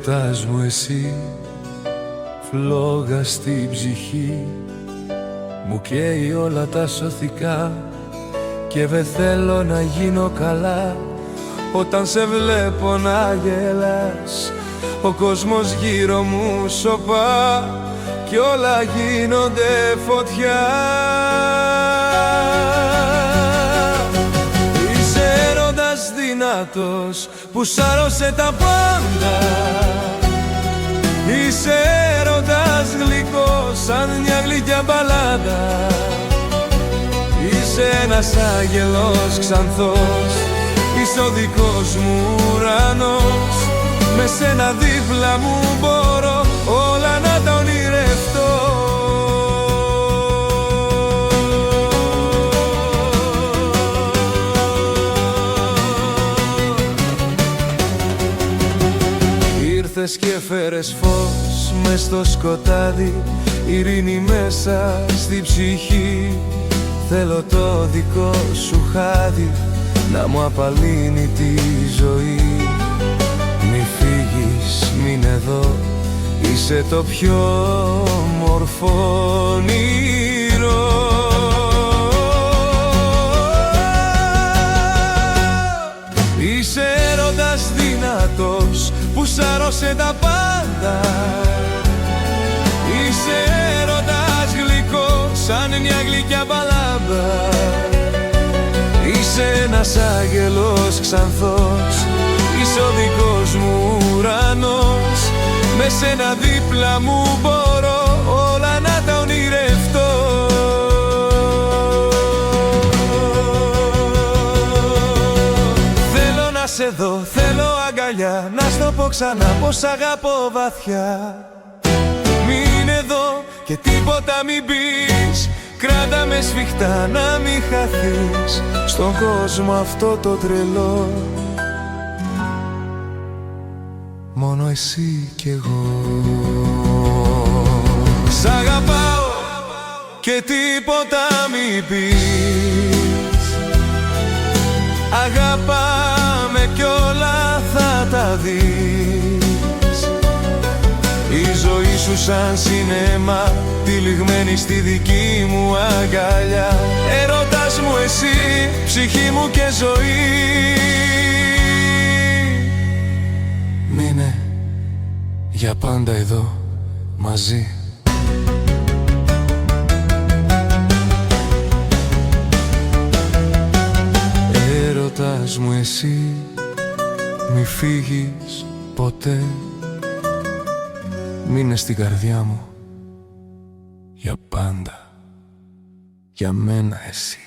Έρωτας μου εσύ, φλόγα στην ψυχή, μου καίει όλα τα σωθικά και δεν θέλω να γίνω καλά. Όταν σε βλέπω να γελάς, ο κόσμος γύρω μου σωπά κι όλα γίνονται φωτιά. Είσαι έρωτας δυνατός που σάρωσε τα πάντα. Είσαι έρωτας γλυκός σαν μια γλυκιά μπαλάντα. Είσαι ένας άγγελος ξανθός, είσαι ο δικός μου ουρανός. Με σένα δίπλα μου μπορώ όλα να τα ονειρευτώ. Ήρθες και φέρες φως μες στο σκοτάδι, ειρήνη μέσα στη ψυχή. Θέλω το δικό σου χάδι να μου απαλύνει τη ζωή. Μη φύγεις, μείνε εδώ, είσαι το πιο όμορφο όνειρο. Είσαι έρωτας δυνατός που σάρωσε τα πάντα. Είσαι έρωτας γλυκός σαν μια γλυκιά μπαλάμπα. Είσαι ένας άγγελος ξανθός, είσαι ο δικός μου ουρανός. Με σένα δίπλα μου μπορώ όλα να τα ονειρευτώ. Θέλω να σε δω, θέλω αγκαλιά, να στο πω ξανά πως αγαπώ βαθιά. Μείνε εδώ και τίποτα μην πεις, κράτα με σφιχτά να μην χαθείς στον κόσμο αυτό το τρελό. Μόνο εσύ κι εγώ. Σ' αγαπάω και τίποτα μην πεις, αγάπαμε κι όλα θα τα δεις. Η ζωή σου σαν σινέμα, τυλιγμένη στη δική μου αγκαλιά. Έρωτας μου εσύ, ψυχή μου και ζωή. Μείνε για πάντα εδώ μαζί. Έρωτας μου εσύ, μη φύγεις ποτέ. Μείνε στην καρδιά μου για πάντα, για μένα εσύ.